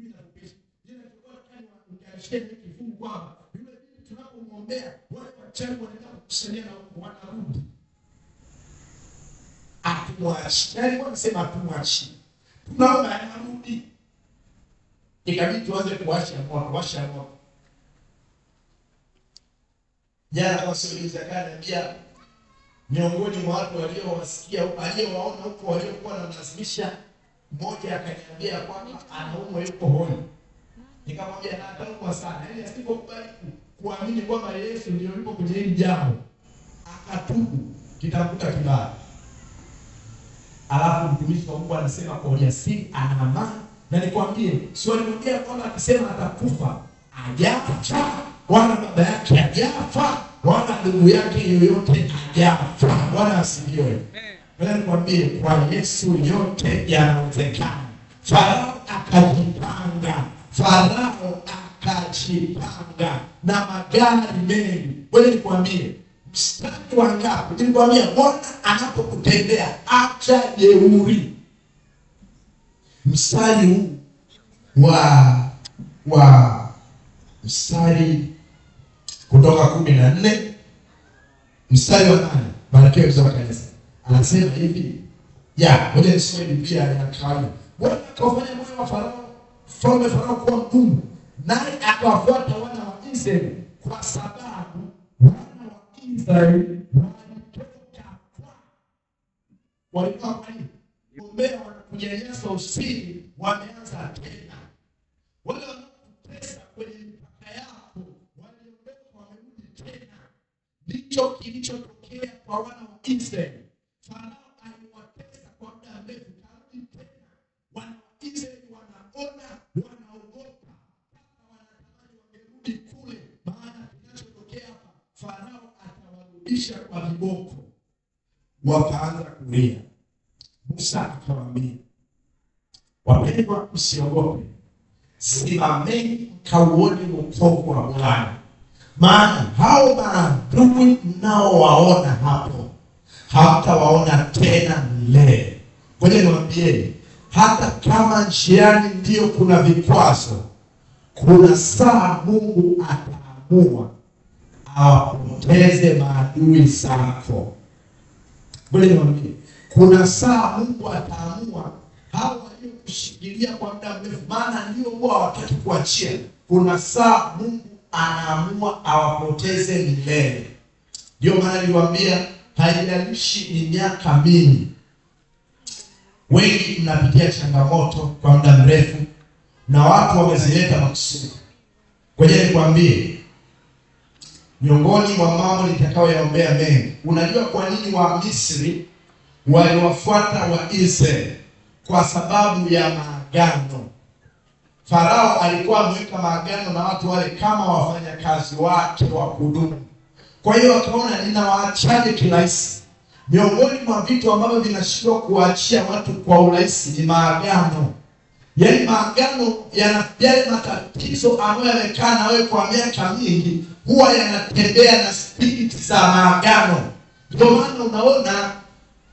mimi nakupesha. Jina tulikuwa tunashia kifungu kwamba yule bibi tunapomwombea wale wachawi wanaenda kukusanyia na wanarudi. Atumwachi. Yaani wanasema atumwachi. Tunaomba anarudi. Ikabidi tuanze kuwasha moto. Jana kwa sio Zakaria miongoni mwa watu waliowasikia aliyowaona huko waliokuwa wanamlazimisha, mmoja akaniambia kwamba anaumwa yuko hoi. Nikamwambia na ataumwa sana. Yaani asipokubali kuamini kwamba Yesu ndio yuko kwenye hili jambo, akatubu, kitakuta kibaya. Alafu mtumishi wa Mungu anasema kwa ujasiri ana amani. Na nikwambie, sio alimwambia kwamba akisema atakufa, hajafa, wala baba yake hajafa, wala ndugu yake yoyote hajafa. Bwana asifiwe. Bwana nikwambie, kwa Yesu yote yanawezekana. Farao akajipanga na magari mengi. Bwana nikwambie, mstari wa ngapi? Nilikwambia Bwana anapokutendea acha jeuri. Mstari huu wa mstari kutoka 14 mstari wa 8, Barakia kusoma kanisa. Anasema hivi, ngoja nisome Biblia ya kawaida. Bwana akafanya moyo wa Farao kuwa mgumu, naye akawafuata wana wa Israeli, kwa sababu wana wa Israeli walikuwa kwa nini? Ombea wanakunyanyasa usiri, wameanza tena. Wale wanakutesa kwenye mipaka yako, waliondoka wamerudi tena. Ndicho kilichotokea kwa wana wa Israeli. Farao aliwatesa kwa muda mrefu, karudi tena. Wana wa Israeli wanaona, wanaogopa, mpaka wanatamani wamerudi kule. Maana kinachotokea hapa, Farao atawarudisha kwa viboko. Wakaanza kulia. Musa akawaambia, wapendwa, msiogope, simameni mkauone wokovu wa Bwana, maana hao maadui mnaowaona hapo hamtawaona tena milele. Ngoja niwaambie, hata kama njiani ndio kuna vikwazo, kuna saa Mungu ataamua awapoteze maadui zako. Ngoja niwaambie, kuna saa Mungu ataamua hao waliokushikilia kwa muda mrefu, maana ndio huwa hawataki kuachia. Kuna saa Mungu anaamua awapoteze milele. Ndio maana niliwaambia, haijalishi ni miaka mingi. Wengi mnapitia changamoto kwa muda mrefu na watu wamezileta makusudi. Ngoja nikwambie, miongoni mwa mambo nitakayoyaombea mengi. Unajua kwa nini wa Misri waliwafuata wa Israeli? Kwa sababu ya maagano. Farao alikuwa ameweka maagano na watu wale kama wafanyakazi wake wa kudumu. Kwa hiyo akaona, ninawaachaje kirahisi? Miongoni mwa vitu ambavyo vinashindwa kuachia watu kwa urahisi ni maagano. Yaani maagano yale matatizo ambayo yamekaa na wewe kwa miaka mingi, huwa yanatembea na spirit za maagano. Ndio maana unaona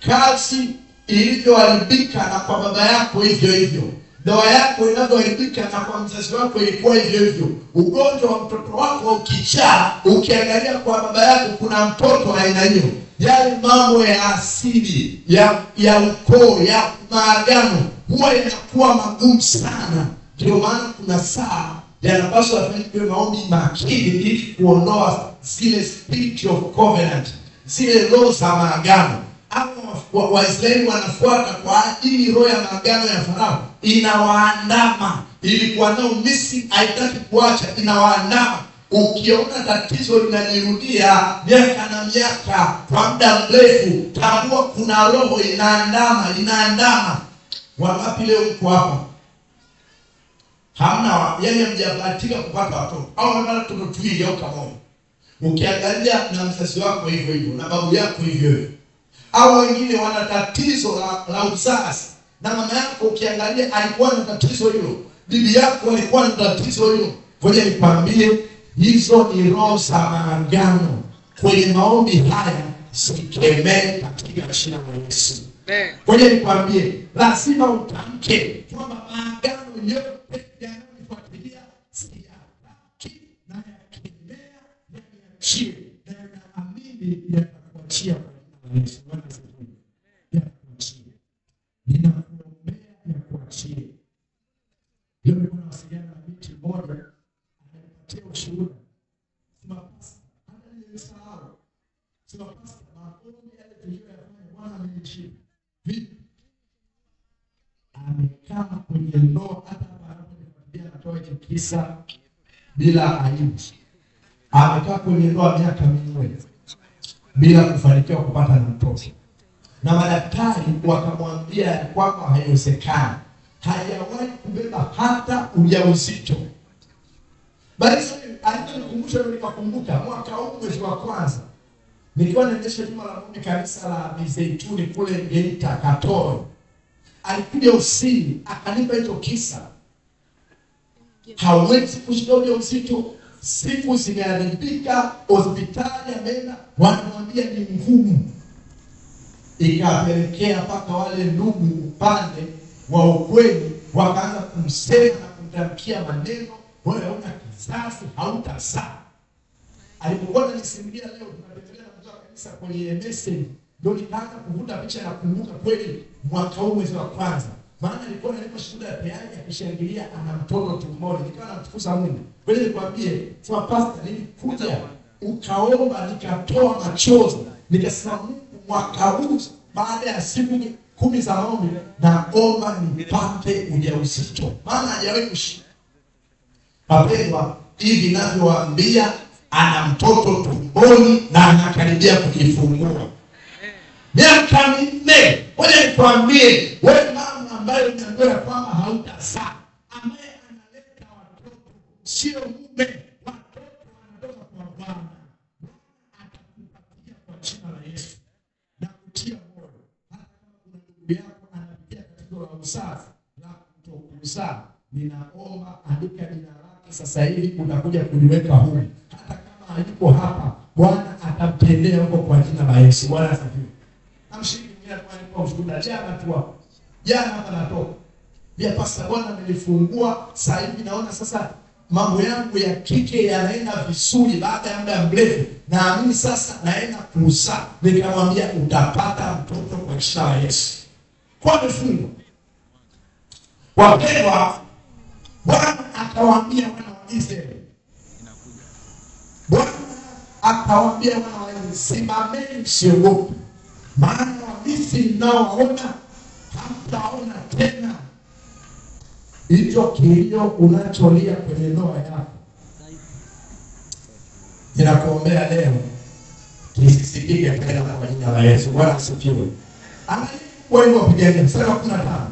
kazi ilivyoharibika na kwa baba yako hivyo hivyo. Ndoa yako inavyoharibika na kwa mzazi wako ilikuwa hivyo hivyo. Ugonjwa wa mtoto wako ukichaa, ukiangalia kwa baba yako kuna mtoto aina hiyo. Yale mambo ya asili, ya ukoo, ya maagano huwa yanakuwa magumu sana. Ndio maana kuna saa yanapaswa afanyike maombi makini ili kuondoa zile spirit of covenant, zile roho za maagano. Waisraeli wanafuata kwa ajili roho ya maagano ya Farao inawaandama. Ilikuwa nao Misri haitaki kuacha, inawaandama. Ukiona tatizo linajirudia miaka na miaka kwa muda mrefu, tambua kuna roho inaandama. Wangapi leo mko hapa hamna, yaani mjabahatika kupata watoto au wala watoto tuwili au kama ukiangalia na mzazi wako hivyo hivyo na babu yako hivyo hivyo, au wengine wana tatizo la uzazi na mama yako ukiangalia alikuwa na tatizo hilo, bibi yako alikuwa na tatizo hilo. Ngoja nikwambie, hizo ni roho za maagano. Kwenye maombi haya sikemee katika jina la Yesu. Ngoja nikwambie, lazima utamke kwamba maagano yote Leo nilikuwa nawasiliana na binti mmoja ananipatia ushuhuda. Sema pastor, hata nilisahau. Sema pastor, maombi yale tuliyofanya Bwana amenijibu. Vipi? Amekaa kwenye ndoa hata anapokuambia anatoa kisa bila aibu. Amekaa kwenye ndoa miaka mingi bila kufanikiwa kupata mtoto. Na madaktari wakamwambia kwamba haiwezekani. Hajawahi kubeba hata ujauzito. Basi alikumbusha nikakumbuka mwaka huu mwezi wa kwanza nikiwa naendesha juma la Mungu kanisa la Mizeituni kule Geita Katoro. Alikuja usini akanipa hizo kisa. Hawezi kushika ujauzito, siku zimeharibika, hospitali ameenda, wanamwambia ni ngumu. Ikapelekea mpaka wale ndugu upande wa ukweli wakaanza kumsema na kumtamkia maneno, wewe hauna kizazi, hautazaa. Alipokuwa ananisimulia leo tunatembelea na mtu wa kanisa kwenye message, ndio nikaanza kuvuta picha na kukumbuka kweli mwaka huu mwezi wa kwanza. Maana alikuwa ananipa shuhuda ya tayari akishangilia ana mtoto tumboni. Nikawa namtukuza Mungu. Kweli nikwambie, sema pastor, nilikuja ukaomba nikatoa machozi. Nikasema Mungu, mwaka huu baada ya siku 10 za maombi naomba nipate ujauzito. Maana hajawahi kushika. Wapendwa, hivi ninavyowaambia ana mtoto tumboni na anakaribia kujifungua. Miaka 4. Ngoja nikwambie, wewe mama ambaye unaambiwa kwamba hautazaa, ambaye analeta watoto sio mume, watoto wanatoka kwa Bwana. Atakupatia kwa jina la Yesu. Na kutia moyo. Hata kama kuna ndugu yako anapitia tatizo la usafi la kutokuzaa, ninaomba andika jina lake sasa hivi utakuja kuliweka huko. Hata kama hayuko hapa, Bwana atamtendea huko kwa jina la Yesu. Bwana asifiwe. Namshiriki mwingine kwa ushuhuda jana tu hapo. Jana hapa natoka. Bia pastor, Bwana amenifungua, sasa hivi naona sasa mambo yangu ya kike yanaenda vizuri baada ya muda mrefu. Naamini sasa naenda kuzaa. Nikamwambia utapata mtoto kwa jina la Yesu. Kwa mfungo. Wapendwa, Bwana akawaambia wana wa Israeli. Bwana akawaambia wana wa Israeli, simameni msiogope. Maana Wamisri mnaowaona hamtaona tena. Hicho kilio unacholia kwenye ndoa yako, ninakuombea leo kisisikike tena kwa jina la Yesu. Bwana asifiwe. Angalia wewe wapigania mstari wa 15.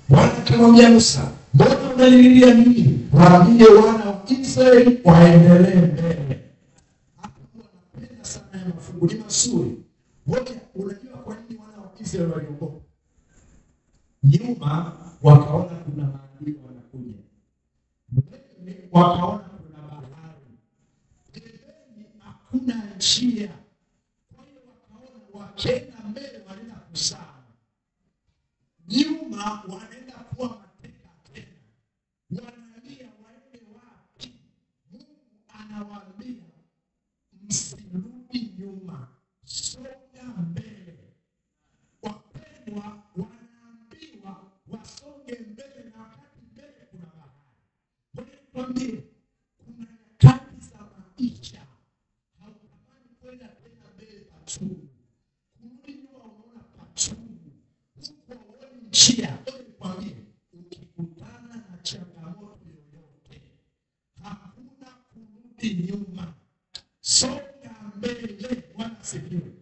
Bwana akamwambia Musa, mbona unanililia mimi? Waambie wana wa Israeli waendelee mbele. Hapo anapenda sana ya mafungu ni mazuri. Wote unajua kwa nini wana wa Israeli waliogopa? Nyuma wakaona kuna maadui wanakuja. Mbele wakaona kuna bahari. Pembeni hakuna njia. Kwa hiyo wakaona wakienda mbele wanaenda kuzama. Nyuma wanaenda kuwa mateka tena. Wanalia waende wapi? Mungu anawaambia msirudi nyuma. Songa mbele. Wapendwa wanaambiwa wasonge mbele na wakati mbele kuna bahari. Wanakwambia kuna nyakati za maisha hautamani kwenda tena mbele pachungu. Kurudi nyuma unaona pachungu. Huko uone njia. Wanakwambia ukikutana na changamoto yoyote hakuna kurudi nyuma. Songa mbele. Bwana asifiwe.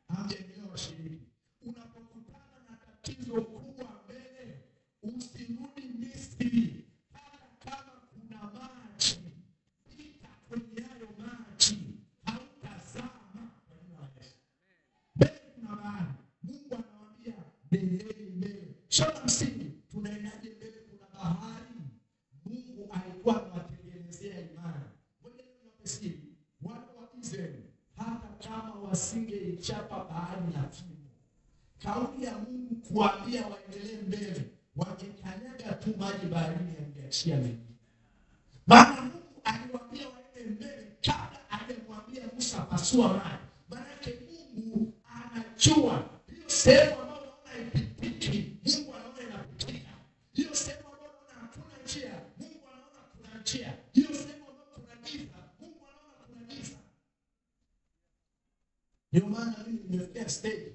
Hamjanielewa washiriki. Unapokutana na tatizo kubwa mbele, usirudi Misri. Hata kama kuna maji, pita kwenye hayo maji, hautazama kwa jina la Yesu. Mbele kuna bahari. Mungu anawaambia mbeleni mbele. Shona msingi, tunaendaje mbele kuna bahari? Mungu alikuwa anawatengenezea imani. Ngoja niwaambie, wana wa Israeli hata kama wasingeichapa bahari na fimbo, kauli ya Mungu kuambia waendelee mbele, wakikanyaga tu maji baharini yangeachia mengi. Maana Mungu aliwaambia waende mbele kabla hajamwambia Musa pasua maji. Maana Mungu anajua hiyo sehemu ambayo unaona haipitiki, Mungu anaona inapitika. Hiyo sehemu ambayo unaona hakuna njia, Mungu anaona kuna njia. Hiyo sehemu ambayo kuna giza, Mungu anaona kuna giza. Ndio maana mimi nimefikia stage,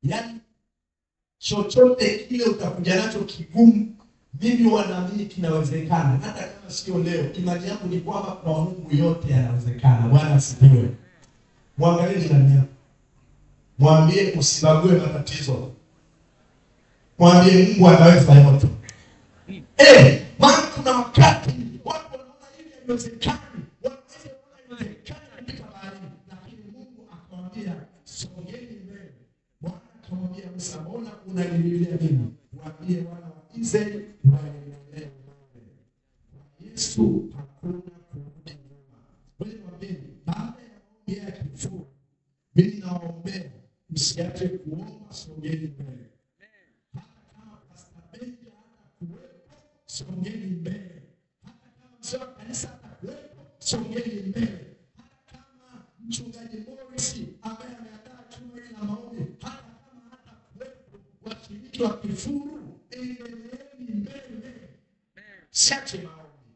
yaani chochote kile utakuja nacho kigumu, mimi wanaamini kinawezekana. Hata kama sio leo, imani yangu ni kwamba kwa Mungu yote yanawezekana. Bwana asifiwe. Mwangalie jirani yako, mwambie usibague matatizo, mwambie Mungu anaweza yote. Maana kuna wakati watu wanaona hivi haiwezekani, wanaona haiwezekani katika baharini, lakini Mungu akamwambia sogeni mbele. Bwana akamwambia Musa, mbona unanililia mimi? Mwambie wana wa Israeli waendelee mbele. Kwa Yesu hakuna kurudi nyuma. Wewe mwambie, baada ya maombi ya kifua, mimi nawaombea msiache kuomba, sogeni mbele. Songeni mbele. Hata kama mzee wa kanisa atakuwepo, songeni mbele. Hata kama mchungaji Morris ambaye ameandaa chumba la maombi, hata kama hatakuwepo, washiriki wa kifuru, endeleeni mbele. Siache maombi.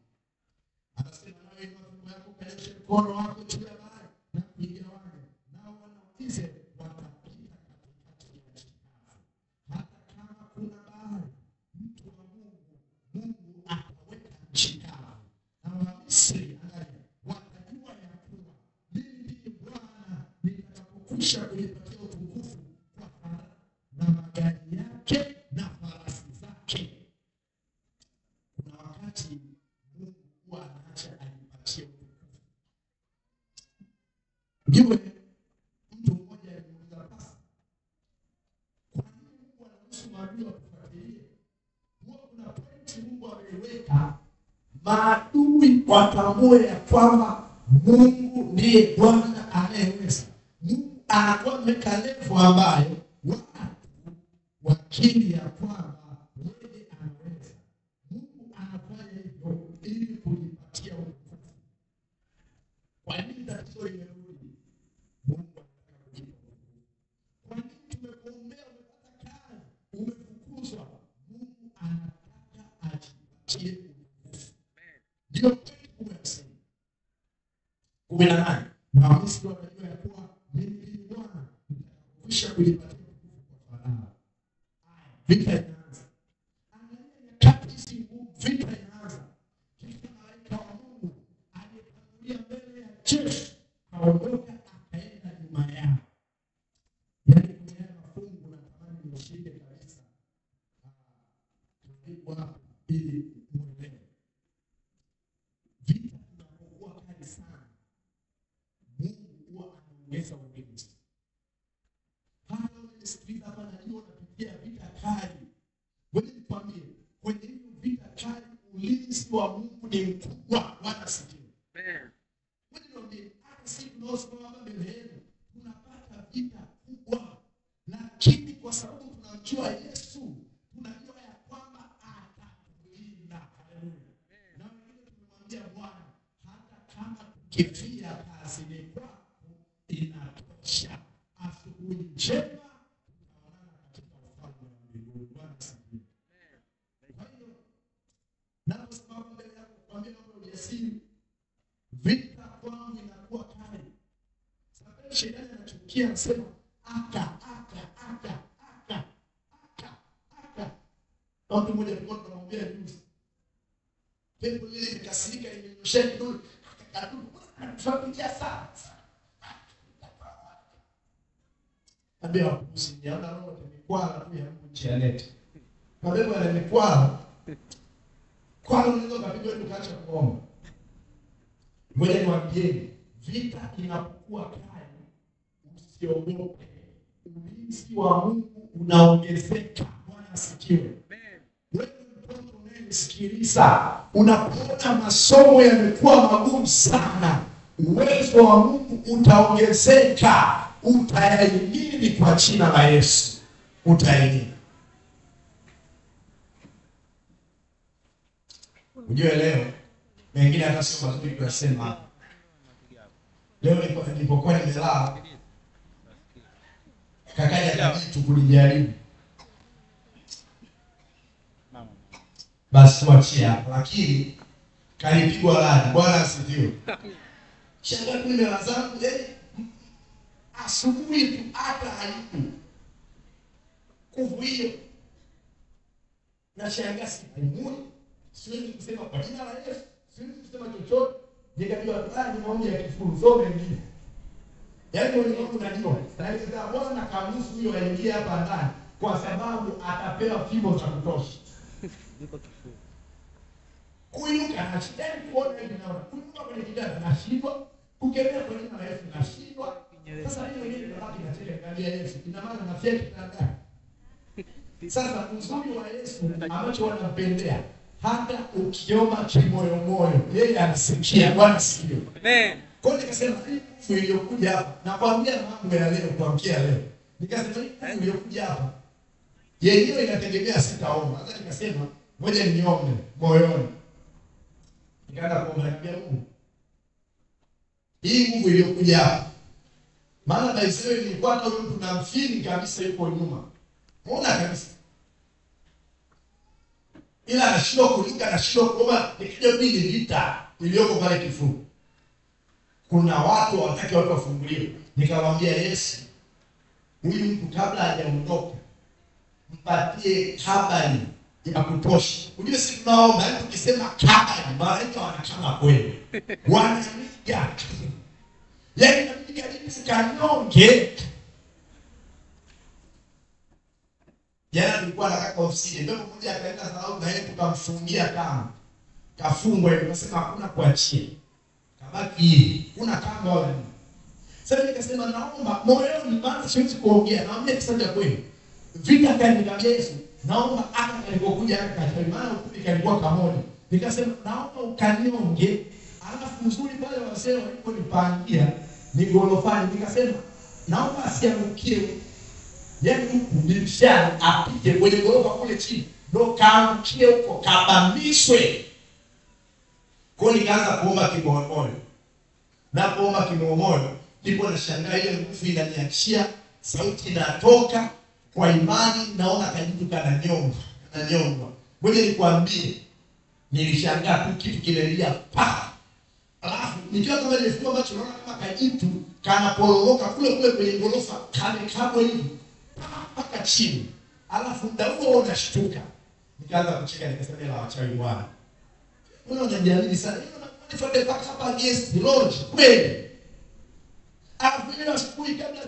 Anasema nawe inua yako, kanyoshe mkono wako juu ya bahari na kuigawanya, nao wanaulize watapita katikati ya nchi kavu. Hata kama kuna bahari, mtu wa Mungu ataweka nchi kavu, na Wamisri watajua ya kuwa mimi ndiye Bwana nitakapokwisha kulipatia utukufu kwa Farao na magari yake na farasi zake. Kuna wakati Mungu huwa anaacha alipatie utukufu. Jiwe mtu mmoja alimuuliza pasa, kwa nini Mungu anaruhusu maadui wakufuatilie? Kuna pointi Mungu ameweka, maadui watambue ya kwamba Mungu ndiye Bwana anayeweza. Mungu anakuwa ameweka level ambayo watu wakiri ya kwamba yeye anaweza. Mungu anafanya hivyo ili kujipatia utukufu. Kwa nini tatizo limerudi? Mungu anataka kujipa utukufu. Kwa nini tumekuombea umepata kazi, umefukuzwa? Mungu anataka ajipatie utukufu. Ndio kubwa sana. 18. Na Wamisri wanajua ya kuwa mimi ni Bwana nitakwisha kujipatia utukufu kwa Farao. Vita inaanza. Angalia nyakati hizi, vita inaanza. Kisha malaika wa Mungu aliyetangulia mbele ya jeshi kaondoka akaenda nyuma yao. Yaani kwenye mafungu na tamani nishike kabisa. Kwa ili muelewe. Vita inapokuwa kali sana, Mungu huwa anaongeza ulinzi. Hata unasikiliza hapa najua unapitia vita kali. Wewe nikwambie, kwenye hiyo vita kali ulinzi wa Mungu ni mkubwa. Bwana asifiwe. Wewe nikwambie, hata sisi tunaosimama mbele yenu tunapata vita kubwa, lakini kwa sababu tunamjua Yesu, tunajua ya kwamba atatulinda. Haleluya. Na wengine tumemwambia Bwana, hata kama tukifia kazini kwako inatosha. Asubuhi njema tutaonana katika ufalme wa mbinguni. Bwana asifiwe. Kwa hiyo naposimama mbele yako kuambia mambo ya ujasiri, vita kwangu inakuwa kali. Sababu shetani anachukia, anasema aka. Watu mmoja alikuwa tunamwambia juzi, pepo ile ikasirika, imenyoshia kidole, tunapitia sana. Ambia wapusi, niona roho mikwala tu ya nchi ya neti. Mapepo yana mikwala. Kwa nini unaweza kupiga tukaacha kuomba? Ngoja niwaambie, vita inapokuwa kali, usiogope. Ulinzi wa Mungu unaongezeka. Bwana asifiwe. Wewe mtoto unayenisikiliza, unapoona masomo yamekuwa magumu sana, uwezo wa Mungu utaongezeka. Utayahimili kwa jina la Yesu. Utayahimili. Ujue leo mengine hata sio mazuri kuyasema. Leo nilipokuwa nimelala, kakaja kajitu kunijaribu. basi tuachie hapa, lakini kalipigwa radi. Bwana asifiwe. Shangaa kule wazangu asubuhi tu hata haiku kuvu hiyo, na shangaa sikumuni, siwezi kusema kwa jina la Yesu, siwezi kusema chochote. Nikajua ni maombi ya kifuru some mimi. Yaani wewe unajua, na Bwana kamusu hiyo aingie hapa ndani kwa sababu atapewa fimbo za kutosha. Niko kifuru. Kuinuka na shida kuona hivi na kuinuka kwenye kitanda na shindwa, kukemea kwa jina la Yesu na shindwa. Sasa mimi mwenyewe nabaki na cheka kabla Yesu. Ina maana na feki kitanda. Sasa uzuri wa Yesu ambacho wanampendea, hata ukiomba kimoyo moyo yeye anasikia. Bwana sikio. Amen. Kwa hiyo nikasema hii iliyokuja hapa na kuambia mambo ya leo kuamkia leo. Nikasema hii iliyokuja hapa yenyewe inategemea sitaomba. Sasa nikasema ngoja niombe moyoni. Nikaanza kuomba niambia Mungu. Hii nguvu iliyokuja hapa. Maana Daiseo nilikuwa hata huyo tunamfili kabisa yuko nyuma. Muona kabisa. Ila anashindwa kulinga, anashindwa kuomba, nikija bili vita iliyoko pale kifuu. Kuna watu hawataki watu wafunguliwe. Nikamwambia Yesu, huyu mtu kabla hajaondoka mpatie habari ya kutosha. Unajua sisi tunaomba, yani tukisema habari, malaika wanakama kweli. Wananiga. Yaani napiga hivi kanyonge. Jana nilikuwa nataka ofisini, ndio mmoja akaenda salau na yeye tukamfungia kama. Kafungwa hivi, nasema hakuna kuachia. Kabaki hivi, kuna kamba wala nini. Sasa nikasema naomba moyoni, maana siwezi kuongea, naambia kisanja kweli. Vita gani nikamwambia Yesu, naomba hata nilipokuja hapa katika maana ukuli kalikuwa kamoja. Nikasema naomba ukaniongee, alafu mzuri pale wasee waliponipangia ni gorofani. Nikasema naomba asiangukie. Yaani mdimshani apige kwenye gorofa kule chini, ndo kaangukie huko kabambishwe. Kwa nikaanza kuomba kimoyomoyo. Na kuomba kimoyomoyo, ndipo nashangaa ile nguvu inaniachia, sauti inatoka kwa imani, naona kajitu kananyongwa. Ngoja nikwambie, nilishangaa tu kitu kimelia pa. Alafu nikiwa kama nilifungua macho naona kama kajitu kanaporomoka kule kwenye gorofa, kamekabwa hivi mpaka chini. Alafu muda huo unashtuka. Nikaanza kucheka, nikasema la wachawi Bwana. Wewe unajaribu sana. Nifuate mpaka hapa guest lodge kweli. Alafu ile asubuhi kabla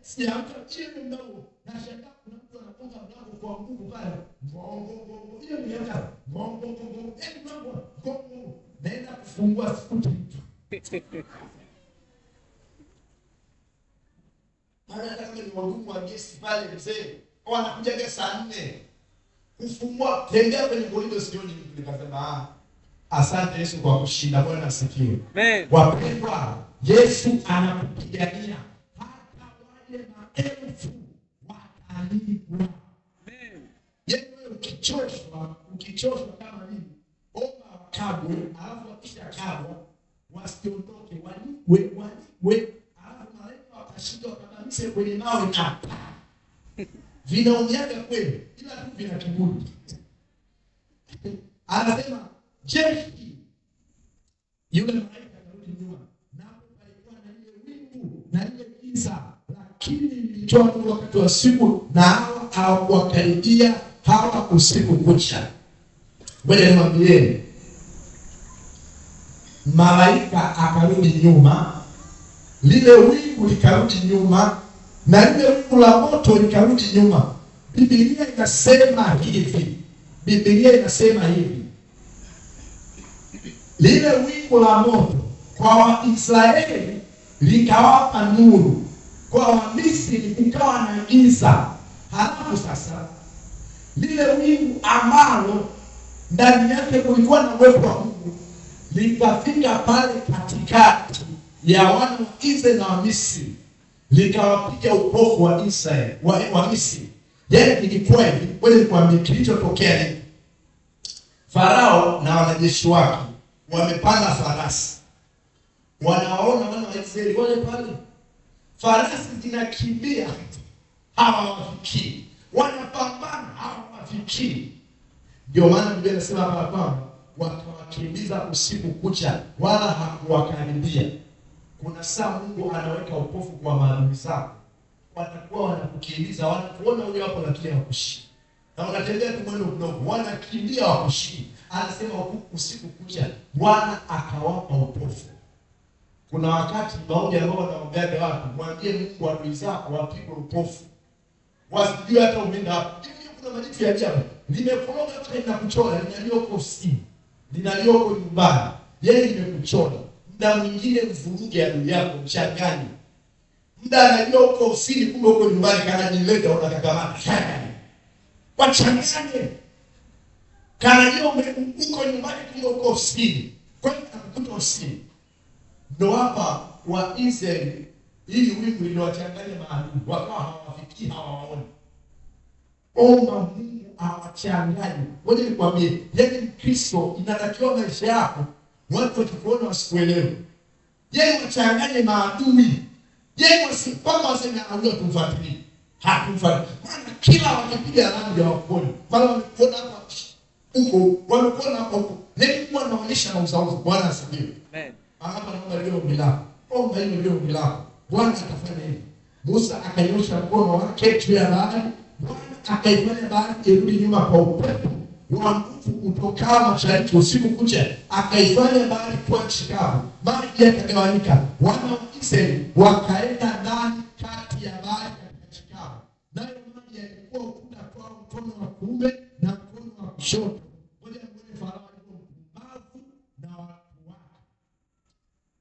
sijaamka chini mdogo, nashangaa kuna mtu anafunga mlango kwa nguvu pale. Bongo. Hiyo ni hata bongo. Bongo. Naenda kufungua skuti. Maana kama ni wahudumu wa guest pale mzee, wanakuja saa 4. Kufungua tembea kwenye korido sioni, nikasema asante Yesu kwa kushinda. Bwana asifiwe. Amen. Wapendwa, Yesu anakupigania hata wale maelfu watalipwa. Amen. Yesu ukichoshwa kama mimi, omba wakabwe, alafu wakisha kabwa wasiondoke, walikwe, alafu malaika watashinda wakabamishe kwenye mawe na vinaonyaga kweli, ila tu vina kiburi. Anasema jeshi yule malaika karudi nyuma, napo palikuwa na ile wingu na ile giza, lakini nilitoa nuru wakati wa siku, na hawakaribia hawa usiku kucha. Ngoja niwaambieni, malaika akarudi nyuma, lile wingu likarudi nyuma, na lile wingu la moto likarudi nyuma. Biblia inasema hivi, lile wingu la moto kwa Waisraeli likawapa nuru, kwa Wamisri kukawa na giza. Halafu sasa lile wingu ambalo ndani yake kulikuwa na uwepo wa Mungu likafika pale katikati ya wana wa Israeli na Wamisri, likawapiga upofu wa Israeli wa Misri. Yaani ilikuwa hivi, wewe nikwambie kilichotokea ni Farao na wanajeshi wake wamepanda farasi. Wanaona wana wa Israeli wale pale. Farasi zinakimbia, hawawafikii. Wanapambana, hawawafikii. Ndio maana Biblia inasema hapa kwamba wakawakimbiza usiku kucha wala hakuwakaribia. Kuna saa Mungu anaweka upofu kwa maadui zako. Watakuwa wanakukimbiza, wanakuona huyo hapo lakini hawakushiki. Na unatembea tu mwendo mdogo, wanakimbia hawakushiki. Anasema usiku kucha Bwana akawapa upofu. Kuna wakati maombi ambao wanaombea watu, mwambie Mungu adui zako wapigwe upofu. Wasijue hata umeenda hapo. Hivi kuna majitu ya ajabu. Nimekuona hata inakuchora, linalioko ofisini, linalioko nyumbani. Yeye limekuchora. Muda mwingine mvuruge adui yako, mchanganye. Muda anajua uko ofisini kumbe uko nyumbani kanajileta unakakamata. Wachanganye. Kanajua uko nyumbani kumbe uko ofisini. Kwa nini anakukuta ofisini? Ndio hapa wa Israeli ili wingu iliwachanganya maadui, wakawa hawafikii, hawaoni. Omba Mungu awachanganye. Ngoja nikwambie, yeye Kristo inatakiwa maisha yako watu wakikuona wasikuelewe. Yeye wachanganye maadui. Yeye wasipanga waseme anajua tumfuatilie. Hatumfuatilie. Maana kila wakipiga rangi ya wakoni, maana wamekuona hapa huko, wamekuona hapa huko. Nilikuwa naonyesha na usauzi. Bwana asifiwe. Amen. Hapa naomba leo bila. Omba hilo leo bila. Bwana atafanya hivi. Musa akanyosha mkono wake juu ya bahari. Bwana akaifanya bahari irudi nyuma kwa upepo wa nguvu utokao mashariki usiku kucha. Akaifanya bahari kuwa nchi kavu. Maji yakagawanyika. Wana wa Israeli wakaenda ndani kati ya bahari katika nchi kavu. Nayo maji yalikuwa ukuta kwa mkono wa kuume na mkono wa kushoto. Ngoja muone Farao alikuwa mpumbavu na watu wake.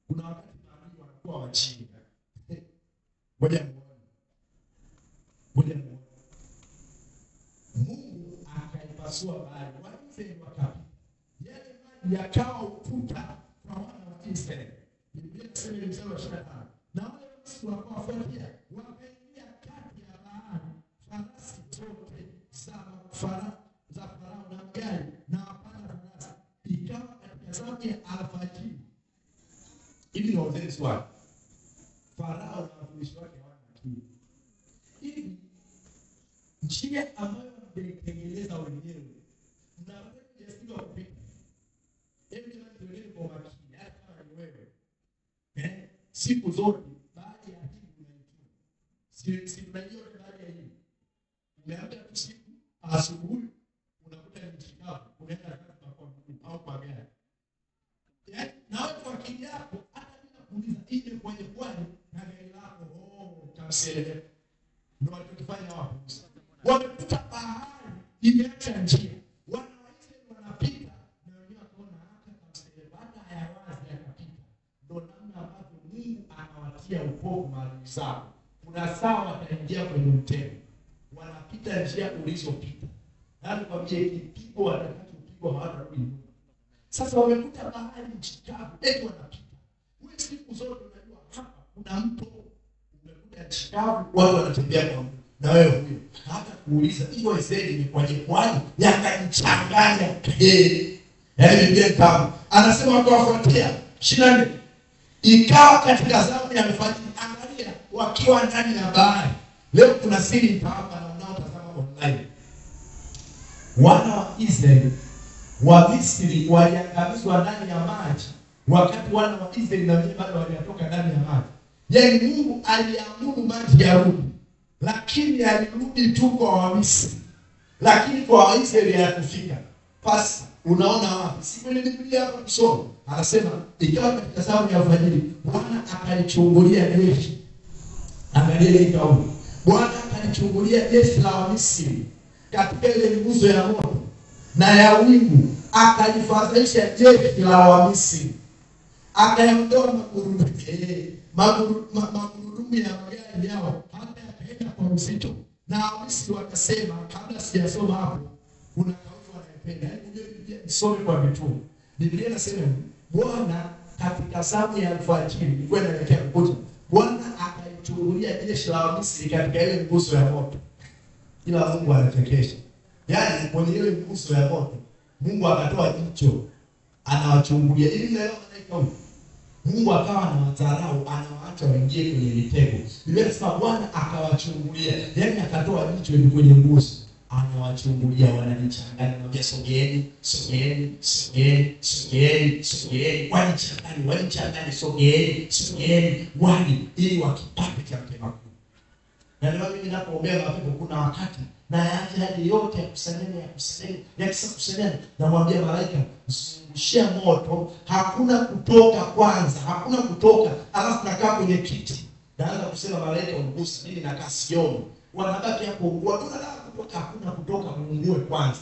Kuna wakati maadui wanakuwa wajinga. Ngoja Mungu akaipasua bahari. Waisraeli wakapita. Yale maji yakawa ukuta kwa wana wa Israeli. Biblia inasema mstari wa 25. Na wale watu wakawafuatia, wakaingia kati ya bahari, farasi zote za Farao na magari na wapanda farasi. Ikawa katika zamu ya alfajiri. Hivi ni wazee swali. Farao na watumishi wake hawana akili. Hivi njia ambayo mmeitengeneza wenyewe mnaweza kujisikia kupita. Hebu tuelewe kwa makini hata kama ni wewe. Siku zote baada ya hii unaitua. Si tunajua baada ya hii. Umeamka tu siku asubuhi unakuta ni mchikavu, unaenda kazi kwa mguu au kwa gari. Na wewe kwa akili yako hata bila kuuliza ile kwenye kwani na gari lako utamsele. Ndio walikufanya wapo. Wamepita bahari imeacha njia. Wana wa Israeli wanapita na wenyewe wakaona hata kamsele baada ya wazi yakapita. Ndio namna ambavyo Mungu anawatia upofu maadui zao. Kuna saa wataingia kwenye mtego. Wanapita njia ulizopita. Yaani kwambie kipigo watakachopigwa hawatarudi nyuma. Sasa wamekuta bahari nchikavu, eti wanapita. Wewe siku zote unajua hapa kuna mto umekuja nchikavu, watu wanatembea kwa mto. Na wewe huyo hata kuuliza hiyo Israeli ni kwaje yakanichanganya. Yaani Biblia tamu. Anasema wakawafuatia 24. Ikawa katika zamu ya alfajiri, angalia wakiwa ndani ya bahari. Leo kuna siri nitawapa na unaotazama online. Wana wa Israeli wa Misri waliangamizwa ndani ya maji, wakati wana wa Israeli na wenyewe bado walitoka ndani ya maji. Yaani Mungu aliamuru maji yarudi, lakini alirudi tu kwa wa Misri, lakini kwa wa Israeli hayakufika. Basi unaona wapi? Si kwenye Biblia hapa kusoma. Anasema ikawa katika zamu ya alfajiri, Bwana akalichungulia jeshi. Angalia hii kauli. Bwana akalichungulia jeshi la wa Misri katika ile nguzo ya moto na ya wingu, akalifadhaisha jeshi la wa Misri. Akayaondoa magurudumu ya magari yao hata yakaenda kwa uzito. Na wa Misri wakasema, kabla sijasoma hapo, kuna kauli wanayopenda. Yaani Biblia isome kwa vituo. Biblia inasema Bwana katika zamu ya alfajiri, ilikuwa inaelekea kukucha, Bwana akalichungulia jeshi la wa Misri katika ile nguzo ya moto. Ila Mungu anachekesha. Yaani kwenye ile nguzo ya moto Mungu akatoa jicho, anawachungulia. Ili leo anaika Mungu akawa anawadharau, anawaacha waingie kwenye mitego. Biblia inasema Bwana akawachungulia. Yaani akatoa jicho kwenye nguzo, anawachungulia, wananichanganya, anambia sogeeni, sogeeni, sogeeni, sogeeni, sogeeni, wanichanganya, sogeeni, wani ili wakipate cha mtema kuu. Na leo mimi ninapoombea mapepo, kuna wakati na yaache hadi yote ya kusanyana, namwambia malaika zungushia moto, hakuna kutoka kwanza, hakuna kutoka, alafu nakaa kwenye kiti. Naanza kusema malaika ungusa, mimi nakaa sioni. Wanabaki hapo ungua, tunataka kutoka, hakuna kutoka, muungue kwanza.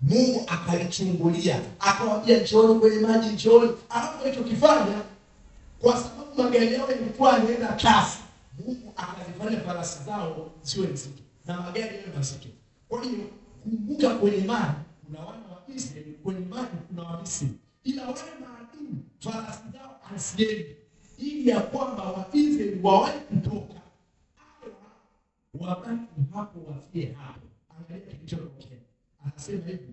Mungu akalichungulia, akawaambia njooni kwenye maji, njooni. Alafu alichokifanya, kwa sababu magari yao yalikuwa yanaenda kasi, Mungu akazifanya farasi zao ziwe nzito na magari yawe mazito. Kwa hiyo kumbuka, kwenye maji kuna wana wa Israeli, kwenye maji kuna wa Misri. Ila wale maadui farasi zao haziendi, ili ya kwamba wa Israeli wawahi kutoka wabaki hapo, wafie hapo. Angalia kilichotokea. Anasema hivi,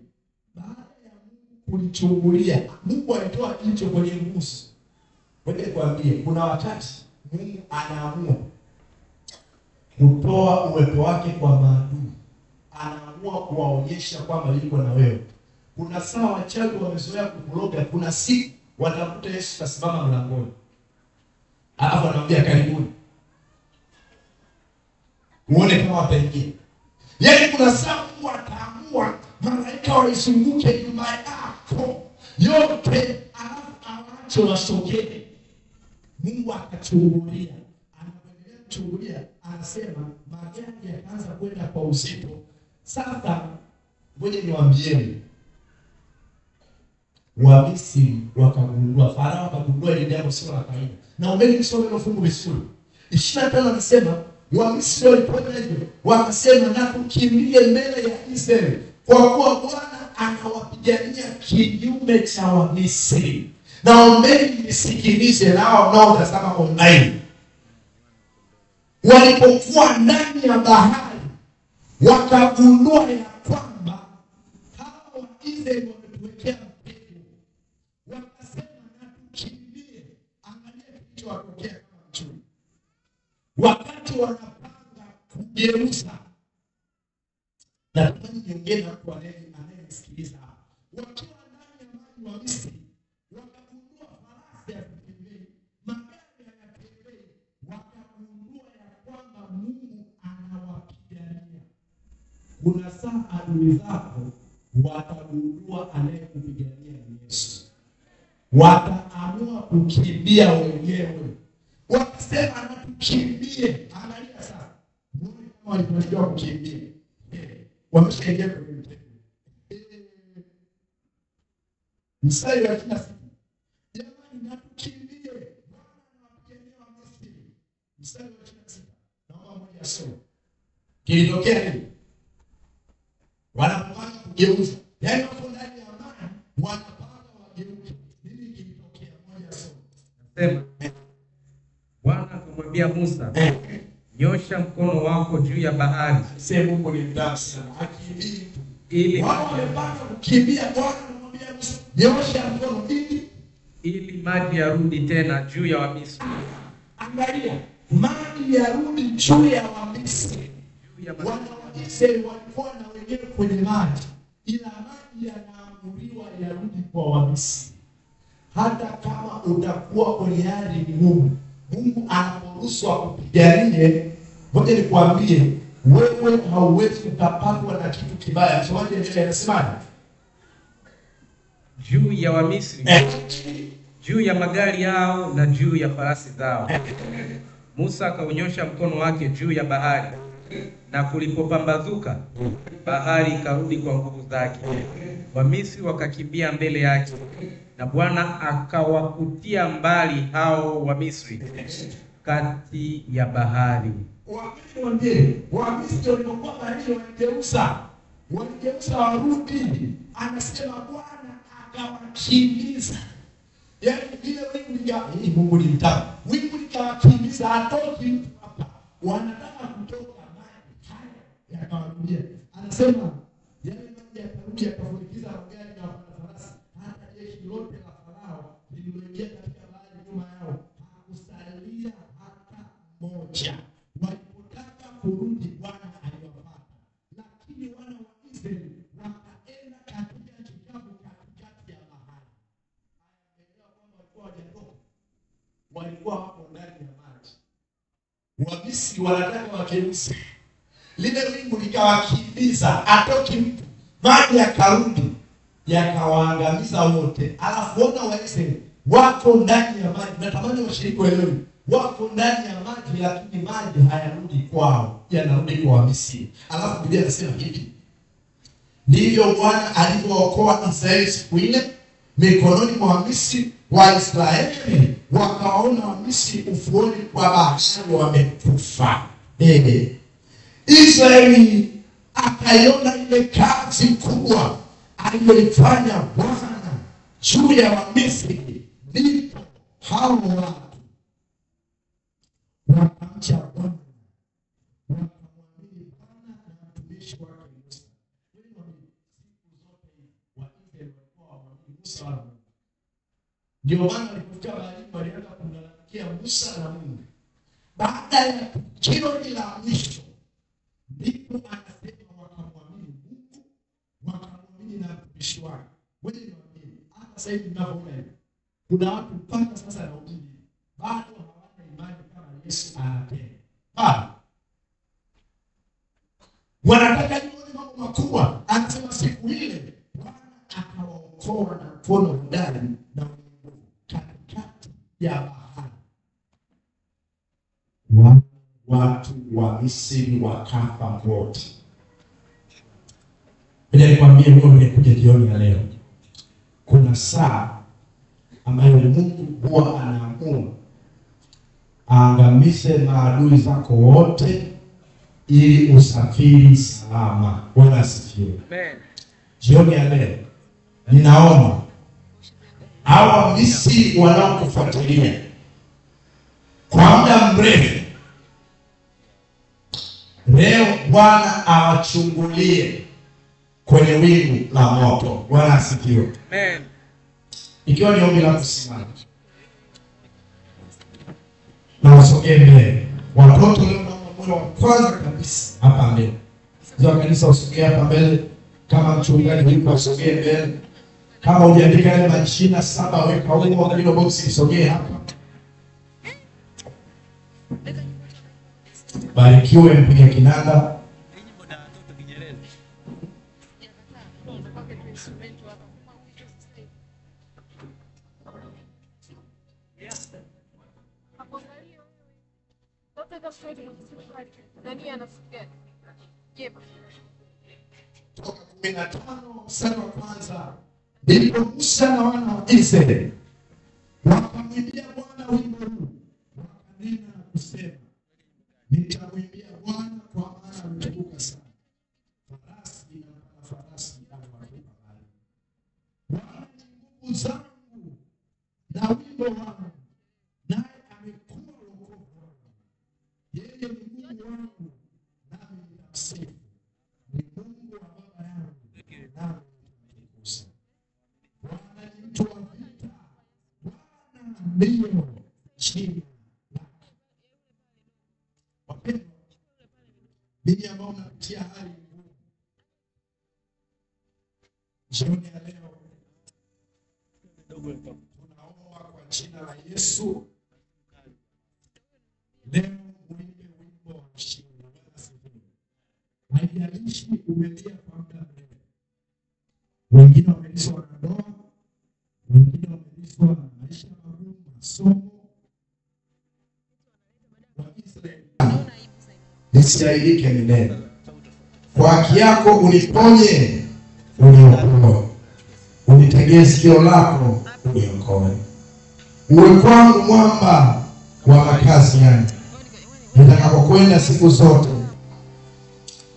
baada ya Mungu kulichungulia, Mungu alitoa jicho kwenye nguzo. Wewe kuambie, kuna wakati Mungu anaamua kutoa uwepo wake kwa maadui. Anaamua kuwaonyesha kwamba yuko na wewe. Kuna saa wachawi wamezoea kukuloga, kuna siku watakuta Yesu kasimama mlangoni, alafu anamwambia karibuni, uone kama wataingia. Yaani kuna saa Mungu ataamua malaika waizunguke nyuma yako yote, alafu awache wasogee. Mungu akachungulia, anaendelea kuchungulia, anasema magari yakaanza kwenda kwa uzito. Sasa ngoja niwaambieni, wa Misri wakagundua, Farao akagundua ile jambo sio la kawaida. Na umbeni nisome ile fungu vizuri. 25 anasema wa Misri walipofanya hivyo, wakasema na tukimbie mbele ya Israeli, kwa kuwa Bwana anawapigania kinyume cha wa Misri. Na umbeni nisikilize nao mnaotazama online. Walipokuwa ndani ya bahari, wakagundua ya kwamba hao wa Israeli wametuwekea mtego. Wakasema na tukimbie. Angalia kilichowatokea kama mchuni. Wakati wanapanga kugeuza, na kama niongee na mtu anayesikiliza hapa, wakiwa ndani ya maji wa Misri, wakagundua farasi yakitembea, magari yanatembea, wakagundua ya kwamba Mungu anawapigania. Kuna saa adui zako watagundua anayekupigania ni Yesu, wataamua kukimbia wenyewe. Wakasema na tukimbie. Angalia sasa, Mungu kama walipojua kukimbia, wameshaingia kwenye mtego. Mstari wa 26, jamani na tukimbie, Bwana anawapigania wa Misri. Mstari wa 26, naomba mmoja asome. Kilitokea nini? Wanapanga kugeuza, yaani wako ndani ya maji, wanapanga wageuke. Nini kilitokea? Mmoja asome. Nasema Bwana akamwambia Musa, nyosha mkono wako juu ya bahari. Sema Mungu ni mtamu sana. Akimbii Ili wao wamepanga kukimbia, Bwana anamwambia Musa, nyosha mkono ili maji yarudi tena juu ya Wamisri. Angalia, maji yarudi juu ya Wamisri. Wana wa Israeli walikuwa na wenyewe kwenye maji, ila maji yanaamuriwa yarudi kwa Wamisri. Hata kama utakuwa kwenye hali ngumu, Mungu anaporuhusu akupiganie, ngoja nikwambie, wewe hauwezi kupatwa na kitu kibaya. Msomaji ndiye anasema juu ya Wamisri, juu ya magari yao na juu ya farasi zao. Musa akaunyosha mkono wake juu ya bahari, na kulipopambazuka bahari ikarudi kwa nguvu zake. Wamisri wakakimbia mbele yake, na Bwana akawakutia mbali hao wa Misri kati ya bahari. Wamisri walipokuwa baharini waligeuza warudi. Anasema Bwana akawakimbiza. Yaani vile Mungu ni mtamu. Wingu likawakimbiza, hatoki mtu hapa. Wanataka kutoka maji haya yakawarudia. Anasema yale maji yakarudi yakafunikiza magari na farasi, hata jeshi lote la Farao lililoingia katika bahari nyuma yao hakusalia hata moja. Walipotaka kurudi, Bwana aliwapata. Lakini walikuwa hapo ndani ya maji. Wamisri wanataka wakeusi. Lile wingu likawakimbiza, atoki mtu. Maji yakarudi, yakawaangamiza wote. Alafu ona Waisraeli wako ndani ya maji. Natamani washiriki waelewe. Wako ndani ya maji, lakini maji hayarudi kwao, yanarudi kwa Wamisri. Alafu Biblia inasema hivi: ndivyo Bwana alivyookoa Israeli siku ile mikononi mwa Wamisri. Waisraeli wakaona Wamisri ufuoni kwa bahari wamekufa. Israeli akaiona ile kazi kubwa aliyoifanya Bwana juu ya Wamisri. Ndipo hao watu wakamcha Bwana, wakamwamini Bwana na mtumishi wake Musa. Siku zote Waisraeli walikuwa wamwamini Musa wala Mungu. Ndio maana walipofika baharini walianza kumlalamikia Musa na Mungu. Baada ya tukio la mwisho, ndipo anasema wakamwamini Mungu, wakamwamini na mtumishi wake. Wewe niambie, hata sasa hivi mnapoona hivi, kuna watu mpaka sasa na ujini bado hawana imani kama Yesu anatenda. Wanataka nione mambo makubwa. Anasema siku ile Bwana akawaokoa na mkono hodari na katikati ya bahari. Watu wa Misri wakafa wote. Bila nikwambie wewe umekuja jioni ya leo, kuna saa ambayo Mungu huwa anaamua aangamize maadui zako wote ili usafiri salama. Bwana asifiwe. Amen. Jioni ya leo ninaomba hawa Misri wanaokufuatilia kwa muda mrefu, leo Bwana awachungulie kwenye wingu la moto. Bwana asifiwe. Amen. Ikiwa ni ombi la kusimama na wasogee mbele. Watoto leo naomba wa kwanza kabisa hapa mbele. Ndio kanisa usogee hapa mbele. Kama mchungaji yuko usogee mbele. Kama hujaandika yale majina 7 weka huko kilo box usogee hapa. Barikiwe mpiga kinanda. Toka 15 mstari wa kwanza. Ndipo Musa na wana wa Israeli wakamwimbia Bwana wimbo huu, wakanena na kusema, nitamwimbia Bwana kwa maana ametukuka sana. Farasi na farasi anawatupa mbali. Bwana ni nguvu zangu na wimbo wangu, naye amekuwa wokovu wangu. Yeye ni Mungu wangu, nami nitamsifu. Ni Mungu wa baba yangu, nami nitamtukuza. Bwana ni mtu wa vita, Bwana ndiyo jina lake. Wapendwa, ninyi ambao mnapitia hali ngumu, jioni ya leo tunaomba kwa jina la Yesu, leo muimbe wimbo wa ushindi. Haijalishi umelia kwa muda mrefu. Wengine wameliswa na ndoa, wengine wameliswa na maisha magumu, masomo. Wa Israeli nisiaidike milele. Kwa haki yako uniponye, uniokoe. Unitegee sikio lako, uniokoe. Uwe kwangu mwamba wa makazi yangu, nitakapokwenda siku zote.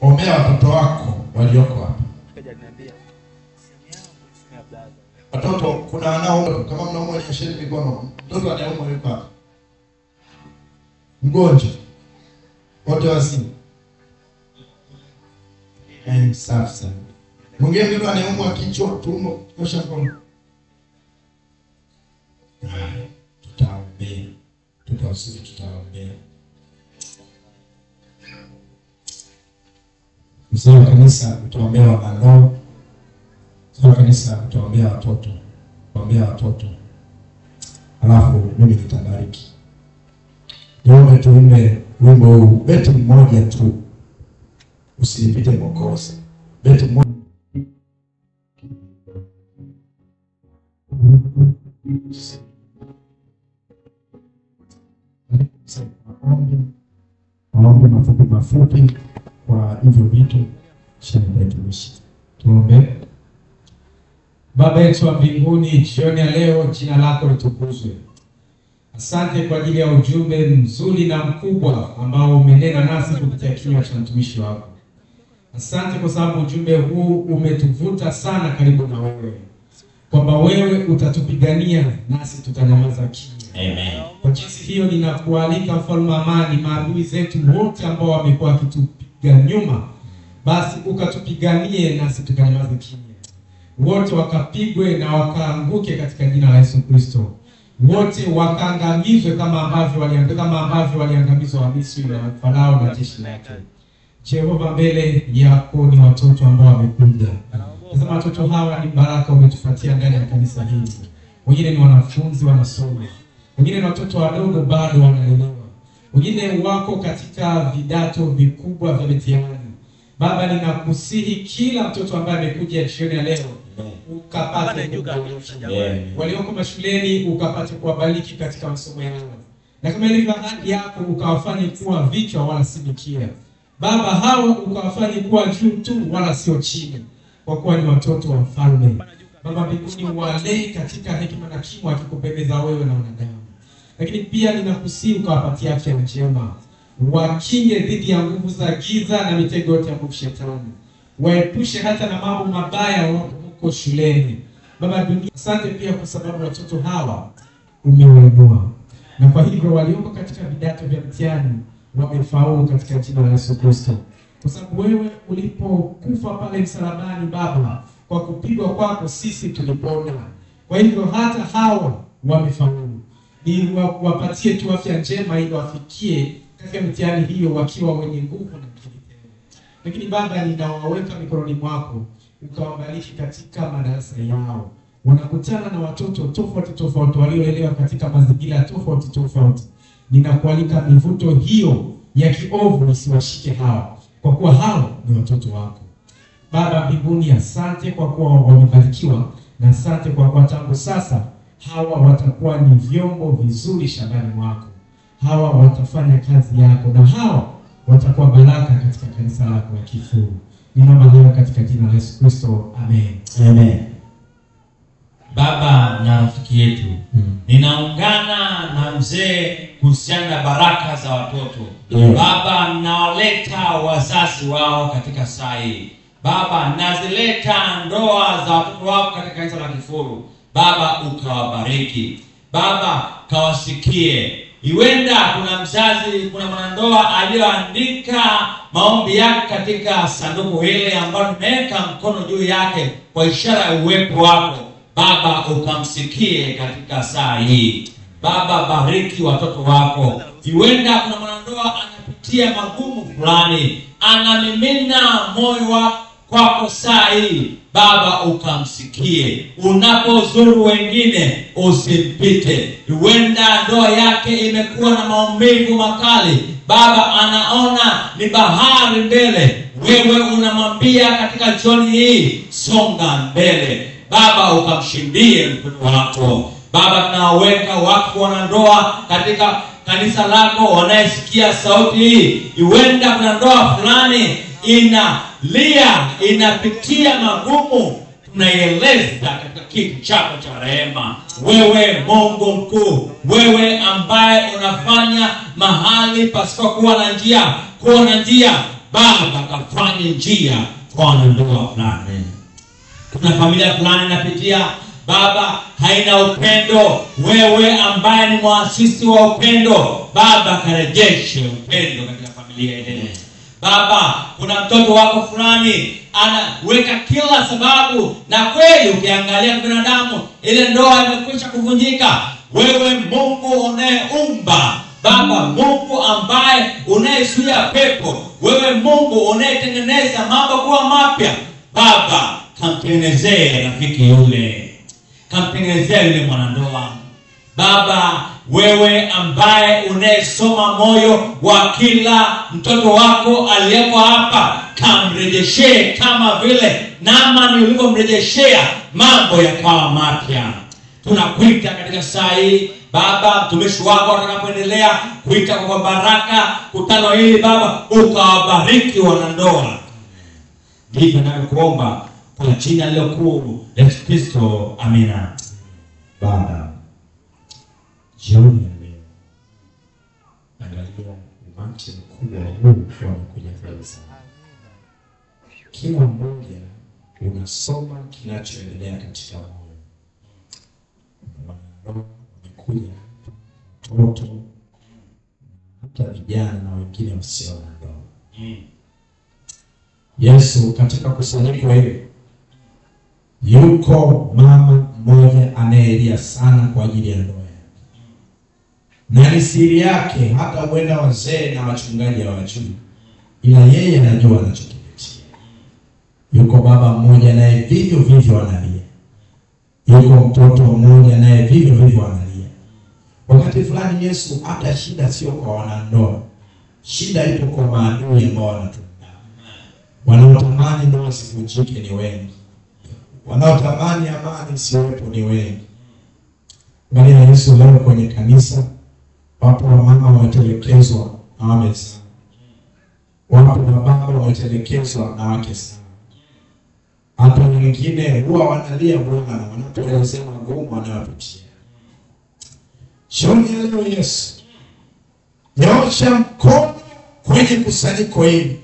Ombea watoto wako walioko hapa. Watoto kuna wanao kama mnaumwa nyesheni mikono. Mtoto anayeumwa yuko hapa. Mgonjwa. Wote wazima. Sasa. Mwingine mtoto anayeumwa kichwa, tumbo, nyosha mkono. Tutaombea. Tutaombea. Mzee wa kanisa utaombea wanandoa. Mzee wa kanisa utaombea watoto. Ombea watoto. Alafu mimi nitabariki. Niombe tuimbe wimbo huu, beti mmoja tu. Usinipite Mwokozi. Beti mmoja. Maombi mafupi kwa hivyo vitu tumishi. Tuombe. Baba yetu wa mbinguni, jioni ya leo jina lako litukuzwe. Asante kwa ajili ya ujumbe mzuri na mkubwa ambao umenena nasi kupitia kinywa cha mtumishi wako. Asante kwa sababu ujumbe huu umetuvuta sana karibu na wewe, kwamba wewe utatupigania nasi tutanyamaza kimya. Amen. Kwa jinsi hiyo ninakualika Mfalme wa amani, maadui zetu wote ambao wamekuwa wakitupiga nyuma, basi ukatupiganie nasi tukanyamaze kimya. Wote wakapigwe na wakaanguke katika jina la Yesu Kristo. Wote wakaangamizwe kama ambavyo waliangamizwa wa Misri na Farao na jeshi lake. Jehova, mbele yako ni watoto ambao wamekuja. Tazama watoto hawa ni baraka umetupatia ndani ya kanisa hili. Wengine ni wanafunzi wanasoma. Wengine ni watoto wadogo bado wanalelewa. Wengine wako katika vidato vikubwa vya mitihani. Baba, ninakusihi kila mtoto ambaye amekuja jioni ya leo ukapate walioko mashuleni ukapate kuwabariki katika masomo yao. Na kama ilivyo ahadi yako ukawafanye kuwa vichwa wala si mikia. Baba, hawa ukawafanye kuwa juu tu wala sio chini, kwa kuwa ni watoto wa mfalme. Baba mbinguni, walee katika hekima na kimo akikupendeza wewe na wanadamu. Lakini pia ninakusihi ukawapatia afya njema. Wakinge dhidi ya nguvu za giza na mitego yote ya shetani. Waepushe hata na mambo mabaya huko shuleni. Baba mbinguni, asante pia kwa sababu watoto hawa umewainua. Na kwa hivyo walioko katika vidato vya mtihani wamefaulu katika jina la Yesu Kristo. Kwa sababu wewe ulipokufa pale msalabani Baba, kwa kupigwa kwako sisi tulipona. Kwa hivyo hata hawa wamefaulu. Ni wapatie tu afya njema ili wafikie katika mtihani hiyo wakiwa wenye nguvu na kujitolea. Lakini Baba, ninawaweka mikononi mwako, ukawabariki katika madarasa yao. Wanakutana na watoto tofauti walioelewa katika mazingira tofauti. Ninakualika mivuto hiyo ya kiovu isiwashike hao, kwa kuwa hao ni watoto wako. Baba mbinguni, asante kwa kuwa wamebarikiwa, na asante kwa kuwa tangu sasa hawa watakuwa ni vyombo vizuri shambani mwako. Hawa watafanya kazi yako, na hawa watakuwa baraka katika kanisa lako la Kifuru. Ninaomba hayo katika jina la Yesu Kristo. Amen. Amen. Baba na rafiki yetu, ninaungana na mzee kuhusiana na baraka za watoto. Baba, nawaleta wazazi wao katika saa hii. Baba, nazileta ndoa za watoto wao katika kanisa la Kifuru. Baba, ukawabariki. Baba, kawasikie. Iwenda kuna mzazi, kuna mwanandoa aliyoandika maombi yake katika sanduku hili ambalo nimeweka mkono juu yake kwa ishara ya uwepo wako. Baba, ukamsikie katika saa hii. Baba, bariki watoto wako. Iwenda kuna mwanandoa anapitia magumu fulani, anamimina moyo wako kwako saa hii. Baba, ukamsikie. Unapozuru wengine usimpite. Huenda ndoa yake imekuwa na maumivu makali. Baba, anaona ni bahari mbele. Wewe unamwambia katika jioni hii, songa mbele. Baba, ukamshindie mtoto wako. Baba, tunaweka wakfu wanandoa katika kanisa lako wanayesikia sauti hii. Huenda kuna ndoa fulani inalia, inapitia magumu, tunaieleza katika kiti chako cha rehema. Wewe Mungu mkuu, wewe ambaye unafanya mahali pasipokuwa na njia kuwa na njia. Baba, kafanye njia kwa ndoa fulani. Kuna familia fulani inapitia, Baba, haina upendo. Wewe ambaye ni muasisi wa upendo, Baba, karejeshe upendo katika familia ile. Baba, kuna mtoto wako fulani anaweka kila sababu, na kweli ukiangalia kwa binadamu ile ndoa imekwisha kuvunjika. Wewe Mungu unayeumba, Baba, Mungu ambaye unayezuia pepo, wewe Mungu unayetengeneza mambo kuwa mapya. Baba, kamtengenezee rafiki yule, kamtengenezee yule mwanandoa. Baba, wewe ambaye unayesoma moyo wa kila mtoto wako aliyeko hapa, kamrejeshee kama vile Naamani ulivyomrejeshea, mambo yakawa mapya. Tunakuita katika saa hii Baba, mtumishi wako atakapoendelea kuita kwa baraka kutano hili Baba, ukawabariki wanandoa. Ndivyo ninavyokuomba kwa jina lilo kuu la Yesu Kristo, amina. Baba, jioni ya leo angalia umati mkubwa huu wamekuja kanisa. Kila mmoja unasoma kinachoendelea katika moyo. Wamekuja watoto, hata vijana na wengine wasio na ndoa. Yesu, katika kusanyiko hili yuko mama mmoja anayelia sana kwa ajili ya ndoa yake, na ni siri yake, hata huenda wazee na wachungaji hawajui, ila yeye anajua anachokipitia. Yuko baba mmoja naye vivyo vivyo analia. Yuko mtoto mmoja naye vivyo vivyo analia. Wakati fulani Yesu, hata shida sio kwa wanandoa, shida ipo kwa maadui ambao wanatumbaa. Wanaotamani ndoa zivunjike ni wengi, wanaotamani amani isiwepo ni wengi. Angalia Yesu leo kwenye kanisa, wapo wamama wametelekezwa na wame sana, wapo wababa wametelekezwa na wake sana. Hata wengine huwa wanalia Bwana wanapoelezea magumu wanayopitia. Jioni ya leo Yesu, nyosha mkono kwenye kusanyiko hili.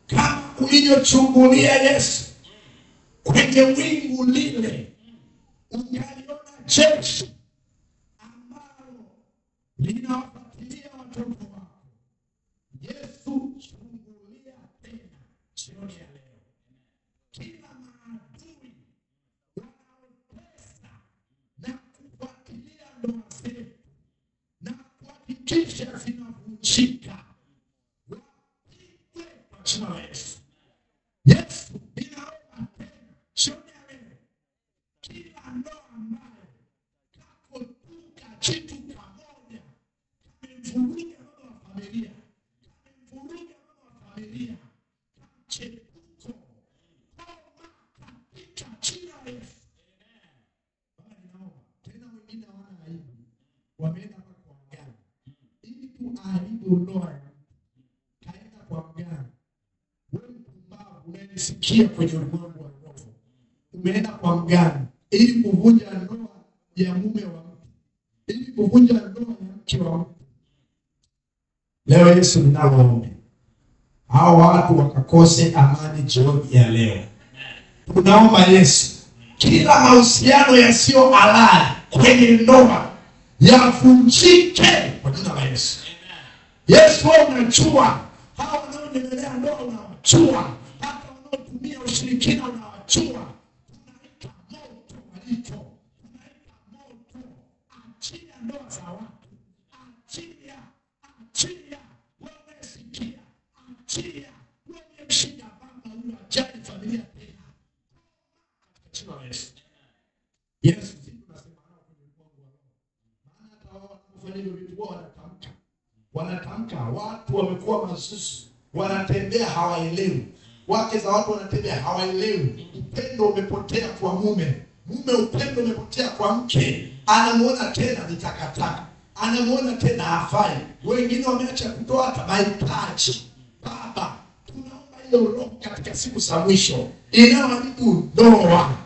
Kama ulivyochungulia Yesu kwenye wingu lile, ukaliona jeshi ambalo linawafuatilia watoto wako. Yesu, chungulia tena jioni ya leo kila maadui wanaotesa na kufuatilia ndoa zetu na kuhakikisha zinavunjika, wapigwe kwa jina la Yesu. Yesu, ninaomba tena jioni ya leo kila ndoa ambayo kakotuka kitu pamoja, kamemvuruga baba wa familia, kamemvuruga baba wa familia, kamchepuko katika jina la Yesu. Baba, ninaomba tena, wengine hawana aibu, wameenda kwa mganga ili kuharibu ndoa ya mtu. Kaenda kwa mganga. Wewe mpumbavu unayesikia kwenye ulimwengu wa roho, umeenda kwa mganga ili kuvunja ndoa ya mume wa mtu, ili kuvunja ndoa ya mke wa mtu. Leo Yesu, ninaomba hao watu wakakose amani jioni ya leo. Tunaomba Yesu, kila mahusiano yasiyo halali kwenye ndoa yavunjike kwa jina la Yesu. Yesu, wewe unajua hao wanaonyemelea ndoa, unawajua, hata wanaotumia ushirikina unawajua. Tunaita moto waliko, tunaita moto. Achia ndoa za watu, achia, achia. Wewe sikia, achia. Wewe mshinda baba huyu, ajali familia tena. Katika jina la Yesu. Yesu, sisi tunasema nao kwenye mpango wa roho. Maana hata wao wanafanya hivyo vitu, wao wanatamka, watu wamekuwa masusu, wanatembea hawaelewi. Wake za watu wanatembea hawaelewi. Upendo umepotea kwa mume, upendo umepotea kwa mke. Anamuona tena ni takataka, anamuona tena hafai. Wengine wameacha kutoa hata mahitaji. Baba, tunaomba hiyo roho katika siku za mwisho inayoharibu ndoa,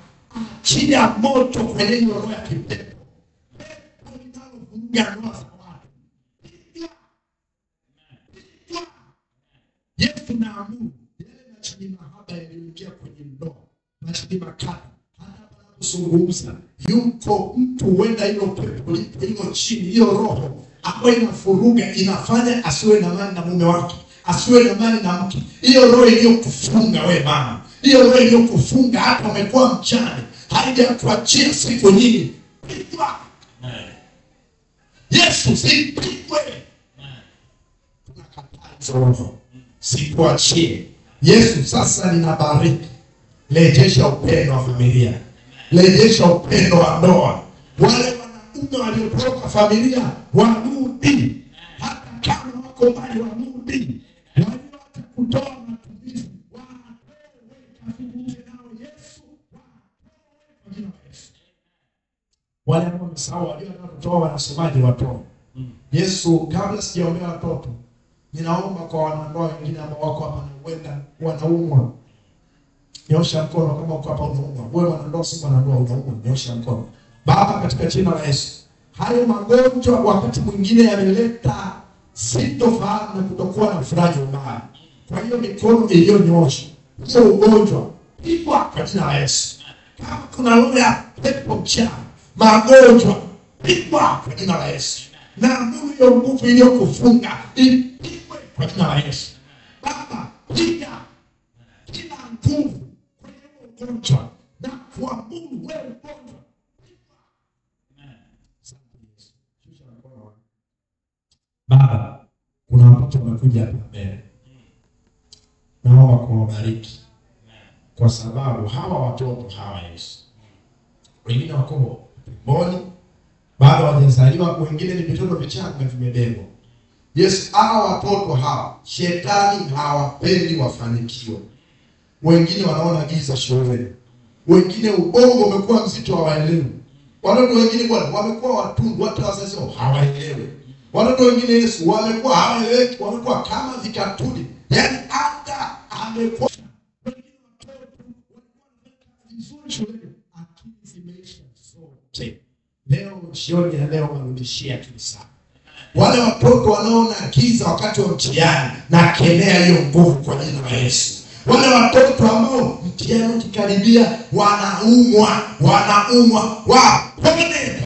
achia moto kwenye hiyo roho ya kipepo, pepo linalovuruga ndoa za watu. Yesu, naamuru yale machini mahaba yaliyoingia kwenye ndoa, machini makata, hata panapozungumza yuko mtu, huenda hilo pepo liko chini, hiyo roho ambayo inafuruga, inafanya asiwe na amani na mume wake, asiwe na amani na mke. Hiyo roho iliyokufunga wewe mama, hiyo roho iliyokufunga hata umekuwa mchana, haijakuachia siku nyingi, pigwa. Yesu, sipigwe. Tunakataa hizo roho, sikuachie. Yesu, sasa ninabariki, rejesha upendo wa familia, rejesha upendo wa ndoa. Wale wanaume waliotoroka familia warudi, hata kama wako mbali warudi, walioacha kutoa matumizi watoe, kazungumze nao Yesu, watoe kwa jina la Yesu. Wale ambao wamesahau waliotoa wanasemaje watoe? Yesu, kabla sijaombea watoto, ninaomba kwa wanandoa wengine ambao wako hapa na huenda wanaumwa. Nyosha mkono kama uko hapa unaumwa. Wewe wanandoa, si wanandoa, unaumwa, nyosha mkono. Baba, katika jina la Yesu, hayo magonjwa wakati mwingine yameleta sintofahamu na kutokuwa na furaha nyumbani. Kwa hiyo mikono iliyonyoshwa, hiyo ugonjwa pigwa kwa jina la Yesu. Kama kuna roho ya pepo mchafu, magonjwa pigwa kwa jina la Yesu. Na Mungu, hiyo nguvu iliyokufunga ipigwe kwa jina la Yesu. Baba, piga kila nguvu kwenye ugonjwa na kuamuru wewe ugonjwa. Baba, kuna watoto wamekuja hapa mbele, naomba kuwabariki, kwa sababu hawa watoto hawa Yesu, wengine wako tumboni bado hawajazaliwa, wengine ni vitoto vichanga vimebebwa. Yesu, hawa watoto hawa shetani hawapendi wafanikiwe. Wengine wanaona giza shuleni, wengine ubongo umekuwa mzito, hawaelewi. Watoto wengine Bwana wamekuwa watundu, hata wazazi wao hawaelewi. Watoto wengine Yesu wamekuwa hawaeleweki, wamekuwa kama vikatuni, yaani hata amekuwa wengine watoto vizuri shuleni, akili zimeisha zote. Leo jioni ya leo warudishia akili sana. Wale watoto wanaona giza wakati wa mtihani, na kemea hiyo nguvu kwa jina la Yesu. Wale watoto ambao mtihani ukikaribia wanaumwa, wapone.